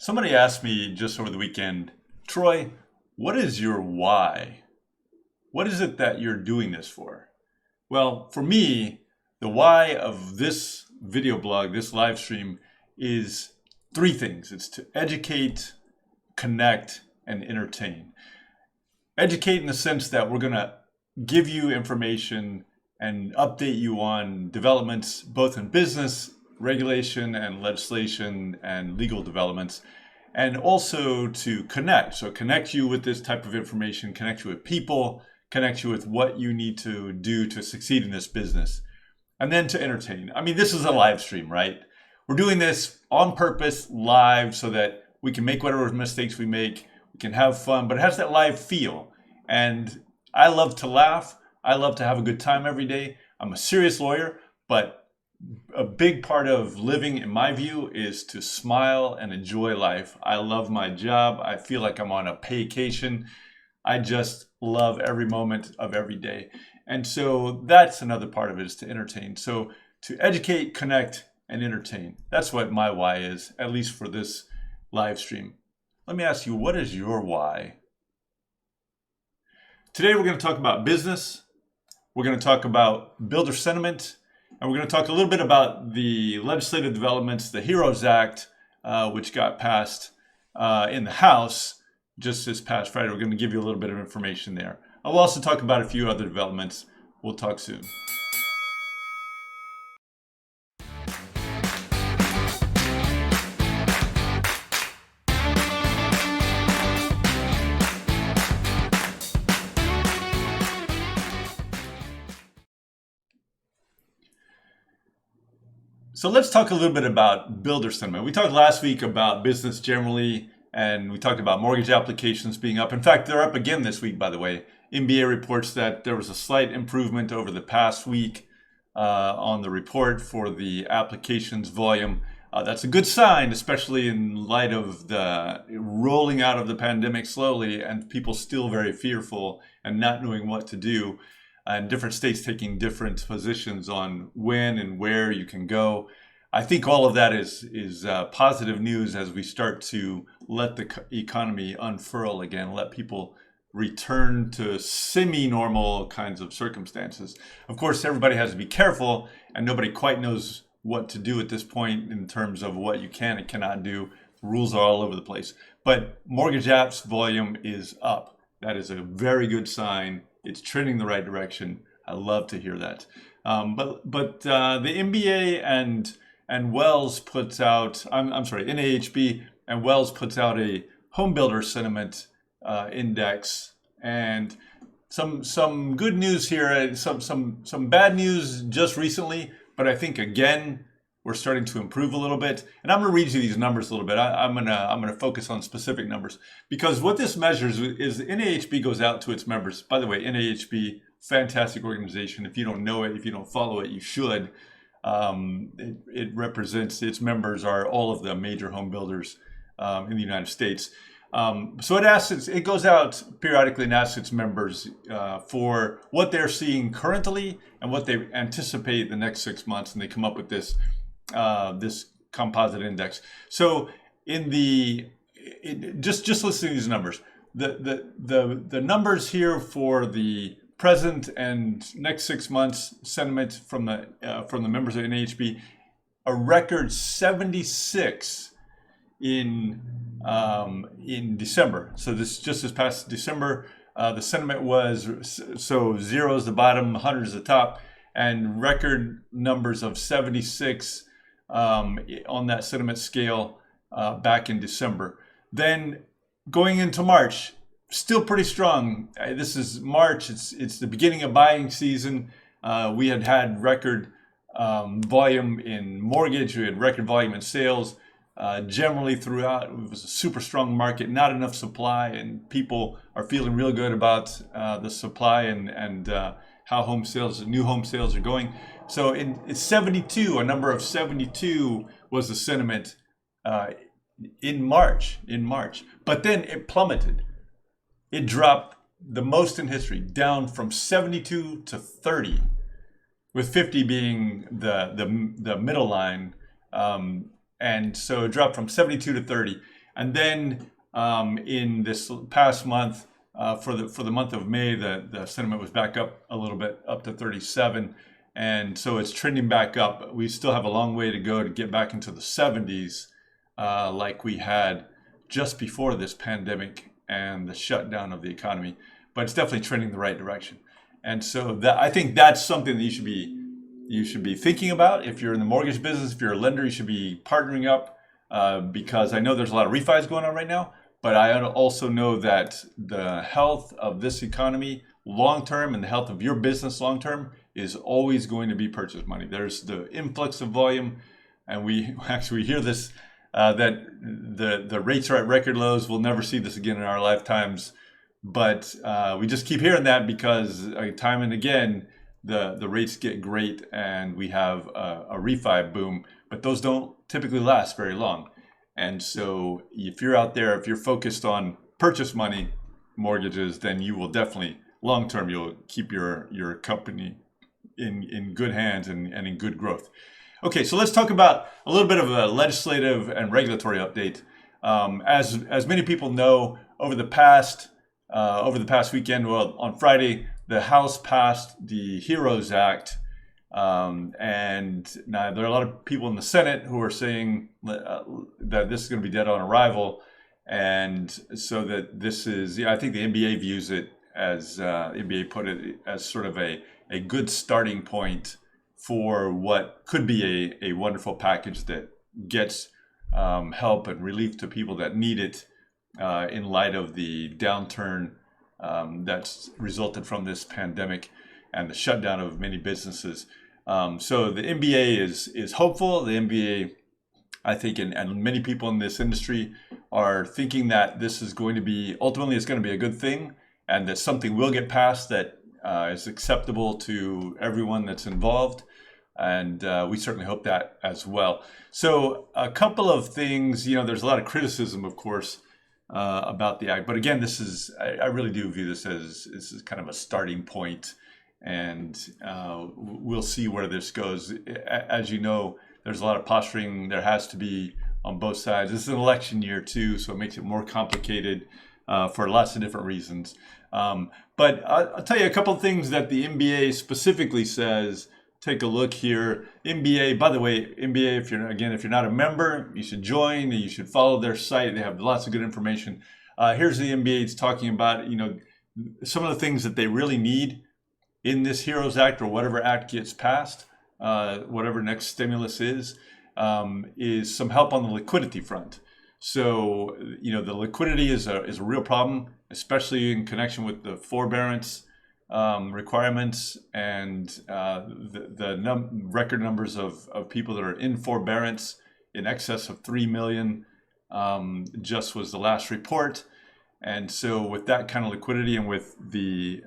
Somebody asked me just over the weekend, Troy, what is your why? What is it that you're doing this for? Well, for me, the why of this video blog, this live stream, is three things. It's to educate, connect, and entertain. Educate in the sense that we're going to give you information and update you on developments, both in business, regulation, and legislation, and legal developments, and also to connect. So connect you with this type of information, connect you with people, connect you with what you need to do to succeed in this business, and then to entertain. I mean, this is a live stream, right? We're doing this on purpose, live, so that we can make whatever mistakes we make, we can have fun, but it has that live feel. And I love to laugh. I love to have a good time every day. I'm a serious lawyer, but a big part of living, in my view, is to smile and enjoy life. I love my job. I feel like I'm on a vacation. I just love every moment of every day. And so that's another part of it, is to entertain. So to educate, connect, and entertain. That's what my why is, at least for this live stream. Let me ask you, what is your why? Today we're going to talk about business. We're going to talk about builder sentiment. And we're going to talk a little bit about the legislative developments, the HEROES Act, which got passed in the House just this past Friday. We're going to give you a little bit of information there. I'll also talk about a few other developments. We'll talk soon. So let's talk a little bit about builder sentiment. We talked last week about business generally, and we talked about mortgage applications being up. In fact, they're up again this week, by the way. MBA reports that there was a slight improvement over the past week on the report for the applications volume. That's a good sign, especially in light of the rolling out of the pandemic slowly and people still very fearful and not knowing what to do, and different states taking different positions on when and where you can go. I think all of that is positive news as we start to let the economy unfurl again, let people return to semi-normal kinds of circumstances. Of course, everybody has to be careful, and nobody quite knows what to do at this point in terms of what you can and cannot do. The rules are all over the place. But mortgage apps volume is up. That is a very good sign. It's trending the right direction. I love to hear that. But the MBA and Wells puts out, NAHB and Wells puts out a home builder sentiment index, and some good news here, some bad news just recently, but I think again we're starting to improve a little bit. And I'm going to read you these numbers a little bit. I'm gonna focus on specific numbers, because what this measures is NAHB goes out to its members. By the way, NAHB, fantastic organization. If you don't know it, if you don't follow it, you should. It represents, its members are all of the major home builders in the United States. So it goes out periodically and asks its members for what they're seeing currently and what they anticipate the next 6 months, and they come up with this composite index. So just listening to these numbers, the numbers here for the present and next 6 months sentiment from the members of NAHB, a record 76 in December. So this past December, the sentiment was, so 0 is the bottom, 100 is the top, and record numbers of 76 on that sentiment scale back in December. Then going into March, still pretty strong. This is March. It's the beginning of buying season. We had record volume in mortgage. We had record volume in sales. Generally throughout, it was a super strong market, not enough supply, and people are feeling real good about the supply and how new home sales are going. So it's 72, a number of 72 was the sentiment in March. But then it plummeted. It dropped the most in history, down from 72 to 30, with 50 being the middle line. And so it dropped from 72 to 30. And then in this past month, for the month of May, the sentiment was back up a little bit, up to 37. And so it's trending back up. We still have a long way to go to get back into the 70s, like we had just before this pandemic and the shutdown of the economy. But it's definitely trending the right direction. And so I think that's something that you should be thinking about. If you're in the mortgage business, if you're a lender, you should be partnering up, because I know there's a lot of refis going on right now. But I also know that the health of this economy long term and the health of your business long term is always going to be purchase money. There's the influx of volume, and we actually hear this, that the rates are at record lows. We'll never see this again in our lifetimes. But we just keep hearing that because time and again, the rates get great and we have a refi boom, but those don't typically last very long. And so if you're out there, if you're focused on purchase money mortgages, then you will definitely, long term, you'll keep your company in good hands and in good growth. Okay, so let's talk about a little bit of a legislative and regulatory update. As many people know, over the past weekend, well, on Friday, the House passed the HEROES Act. And now there are a lot of people in the Senate who are saying that this is going to be dead on arrival. And so that this is, I think the NBA views it as, NBA put it as sort of a good starting point for what could be a wonderful package that gets help and relief to people that need it in light of the downturn that's resulted from this pandemic and the shutdown of many businesses. So the NBA is hopeful. The NBA, I think, and many people in this industry are thinking that this is going to be, ultimately it's going to be a good thing, and that something will get passed that is acceptable to everyone that's involved. And we certainly hope that as well. So a couple of things, there's a lot of criticism, of course, about the act. But again, I really do view this as kind of a starting point. And we'll see where this goes. As you know, there's a lot of posturing. There has to be on both sides. This is an election year too, so it makes it more complicated for lots of different reasons. But I'll tell you a couple of things that the NBA specifically says. Take a look here. NBA, by the way, NBA, if you're not a member, you should join. You should follow their site. They have lots of good information. Here's the NBA. It's talking about, some of the things that they really need in this HEROES Act or whatever act gets passed, whatever next stimulus is some help on the liquidity front. So, the liquidity is a real problem, especially in connection with the forbearance requirements and the record numbers of people that are in forbearance in excess of 3 million just was the last report. And so with that kind of liquidity and with the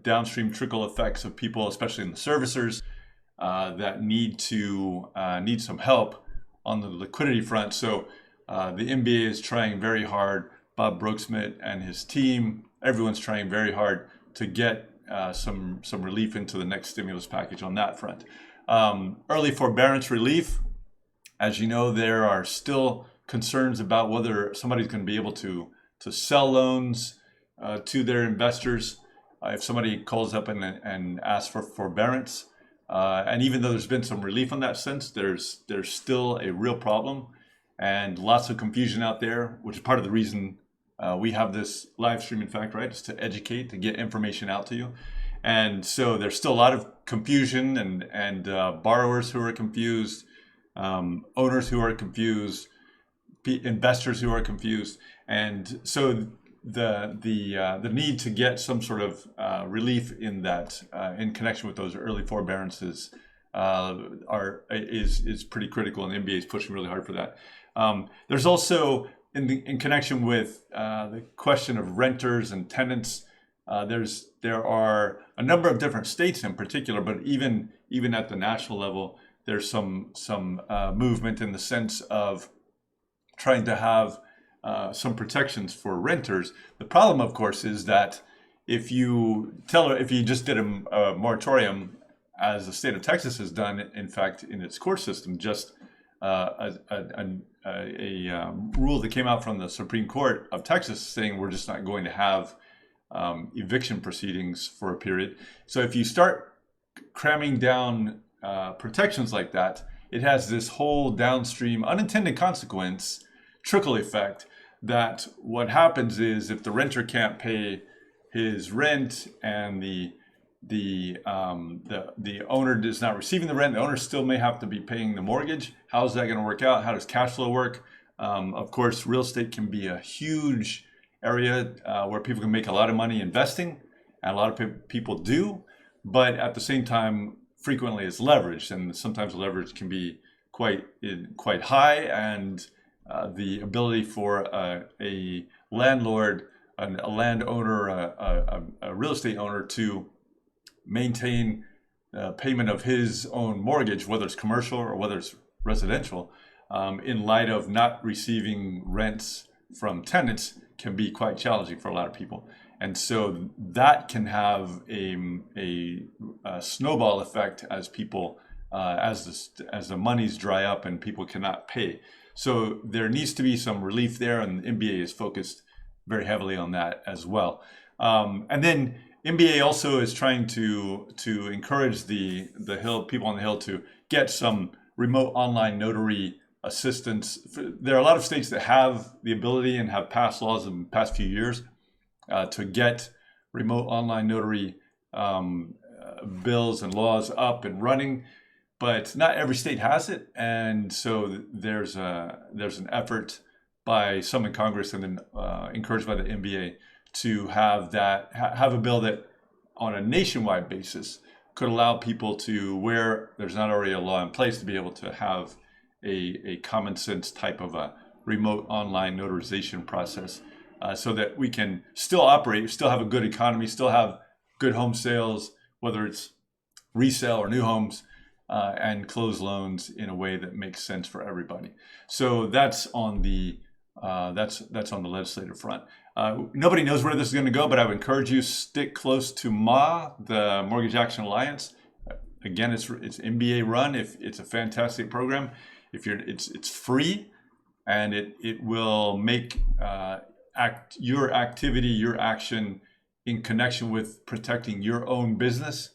downstream trickle effects of people, especially in the servicers, that need some help on the liquidity front. So the NBA is trying very hard. Bob Brooksmith and his team, everyone's trying very hard to get some relief into the next stimulus package on that front. Early forbearance relief, as you know, there are still concerns about whether somebody's going to be able to sell loans to their investors if somebody calls up and asks for forbearance. And even though there's been some relief in that sense, there's still a real problem and lots of confusion out there, which is part of the reason we have this live stream, in fact, right? Is to educate, to get information out to you. And so there's still a lot of confusion and borrowers who are confused, owners who are confused, investors who are confused. And so the need to get some sort of relief in that, in connection with those early forbearances, is pretty critical, and the NBA is pushing really hard for that. There's also in connection with the question of renters and tenants. There are a number of different states in particular, but even at the national level, there's some movement in the sense of trying to have some protections for renters. The problem, of course, is that if you just did a moratorium, as the state of Texas has done, in fact, in its court system just a rule that came out from the Supreme Court of Texas saying we're just not going to have eviction proceedings for a period. So if you start cramming down protections like that, it has this whole downstream unintended consequence, trickle effect, that what happens is if the renter can't pay his rent and the owner is not receiving the rent, the owner still may have to be paying the mortgage. How is that going to work out? How does cash flow work? Of course, real estate can be a huge area where people can make a lot of money investing, and a lot of people do, but at the same time, frequently it's leveraged, and sometimes the leverage can be quite high, and the ability for a landlord, a landowner, a real estate owner to maintain payment of his own mortgage, whether it's commercial or whether it's residential, in light of not receiving rents from tenants, can be quite challenging for a lot of people. And so that can have a snowball effect as people, as the monies dry up and people cannot pay. So there needs to be some relief there, and the MBA is focused very heavily on that as well. And then MBA also is trying to encourage the people on the Hill to get some remote online notary assistance. There are a lot of states that have the ability and have passed laws in the past few years to get remote online notary bills and laws up and running, but not every state has it. And so there's an effort by some in Congress and then encouraged by the MBA to have a bill that on a nationwide basis could allow people to, where there's not already a law in place, to be able to have a common sense type of a remote online notarization process, so that we can still operate, still have a good economy, still have good home sales, whether it's resale or new homes, and close loans in a way that makes sense for everybody. So that's on the legislative front. Nobody knows where this is going to go, but I would encourage you stick close to MA, the Mortgage Action Alliance. Again, it's MBA run. If it's a fantastic program, it's free, and it will make your activity, your action in connection with protecting your own business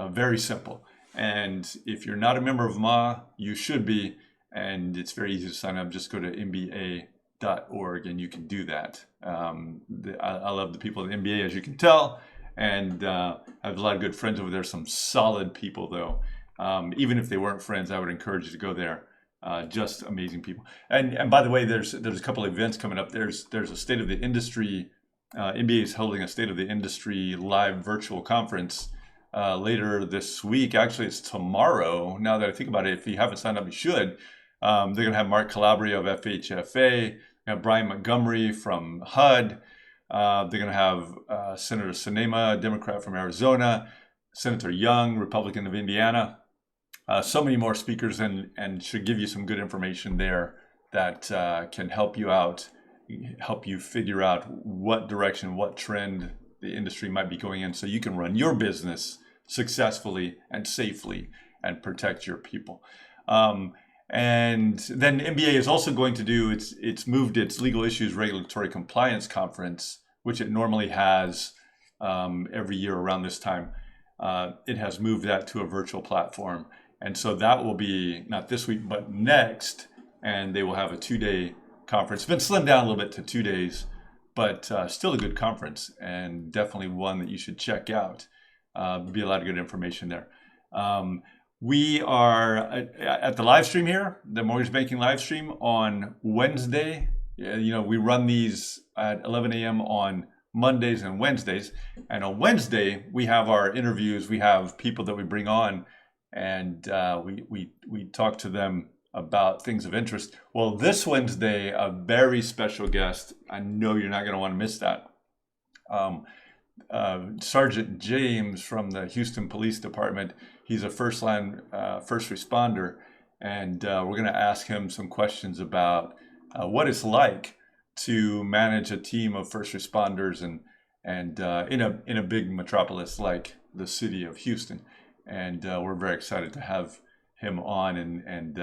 very simple. And if you're not a member of MA, you should be, and it's very easy to sign up. Just go to mba.org and you can do that. I love the people at MBA, as you can tell, and I have a lot of good friends over there, some solid people though. Even if they weren't friends, I would encourage you to go there. Just amazing people. And by the way, there's a couple of events coming up. There's a State of the Industry. MBA is holding a State of the Industry live virtual conference later this week. Actually, it's tomorrow. Now that I think about it, if you haven't signed up, you should. They're going to have Mark Calabria of FHFA, Brian Montgomery from HUD. They're going to have Senator Sinema, a Democrat from Arizona, Senator Young, Republican of Indiana. So many more speakers, and should give you some good information there that can help you out, help you figure out what direction, what trend the industry might be going in, so you can run your business successfully and safely and protect your people. And then MBA is also going to do, it's moved its Legal Issues Regulatory Compliance Conference, which it normally has every year around this time. It has moved that to a virtual platform. And so that will be not this week, but next. And they will have a 2-day conference. It's been slimmed down a little bit to 2 days, but still a good conference, and definitely one that you should check out. Be a lot of good information there. We are at the live stream here, the Mortgage Banking live stream on Wednesday. We run these at 11 a.m. on Mondays and Wednesdays. And on Wednesday, we have our interviews. We have people that we bring on, and we talk to them about things of interest. Well, this Wednesday, a very special guest. I know you're not going to want to miss that. Sergeant James from the Houston Police Department. He's a first responder, and we're going to ask him some questions about what it's like to manage a team of first responders and in a big metropolis like the city of Houston. And we're very excited to have him on, and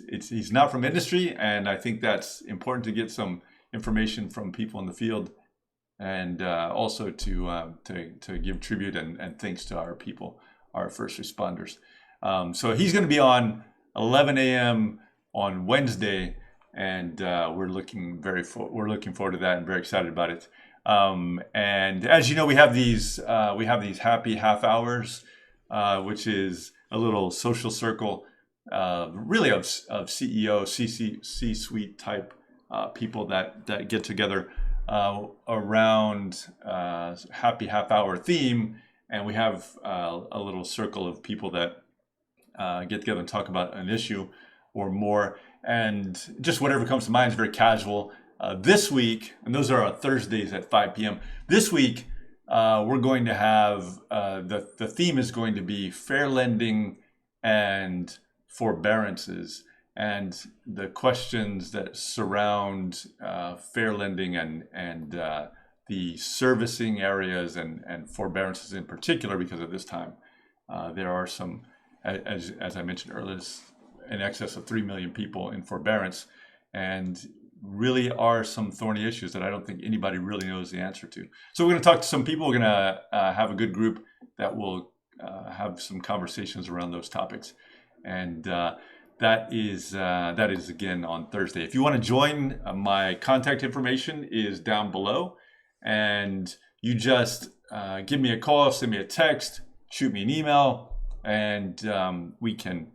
he's not from industry, and I think that's important to get some information from people in the field, and also to give tribute and thanks to our people, our first responders. So he's going to be on 11 a.m. on Wednesday, and we're looking forward to that and very excited about it. And as you know, we have these happy half hours, which is a little social circle, really of CEO, C-suite type people that get together around happy half hour theme, and we have a little circle of people that get together and talk about an issue or more, and just whatever comes to mind. Is very casual. This week, and those are on Thursdays at 5 p.m. This week, we're going to have the theme is going to be fair lending and forbearances, and the questions that surround fair lending and the servicing areas and forbearances in particular, because at this time there are some, as I mentioned earlier, in excess of 3 million people in forbearance, and really are some thorny issues that I don't think anybody really knows the answer to. So we're going to talk to some people. We're going to have a good group that will have some conversations around those topics, and that is again on Thursday. If you want to join, my contact information is down below, and you just give me a call, send me a text, shoot me an email, and we can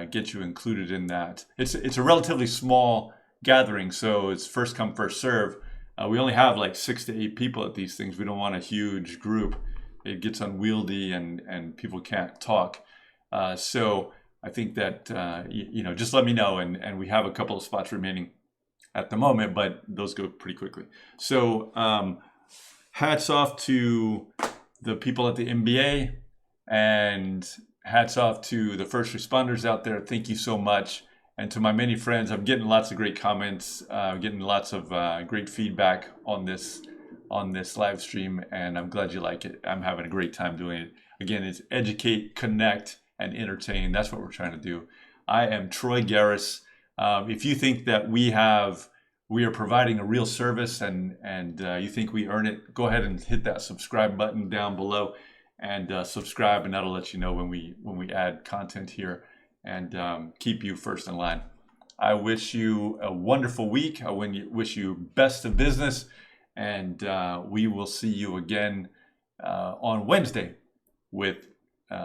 get you included in that. It's a relatively small gathering, so it's first come first serve. We only have like 6 to 8 people at these things. We don't want a huge group. It gets unwieldy and people can't talk. So I think that just let me know, and we have a couple of spots remaining at the moment, but those go pretty quickly. So hats off to the people at the MBA, and hats off to the first responders out there. Thank you so much. And to my many friends, I'm getting lots of great comments, getting lots of great feedback on this live stream, and I'm glad you like it. I'm having a great time doing it. Again, it's educate, connect, and entertain. That's what we're trying to do. I am Troy Garris. If you think that we are providing a real service and you think we earn it, go ahead and hit that subscribe button down below and subscribe, and that'll let you know when we add content here, and keep you first in line. I wish you a wonderful week. I wish you best of business, and we will see you again on Wednesday with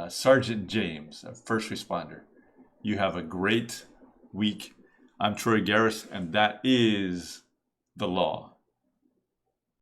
Sergeant James, a first responder. You have a great week. I'm Troy Garris, and that is the law.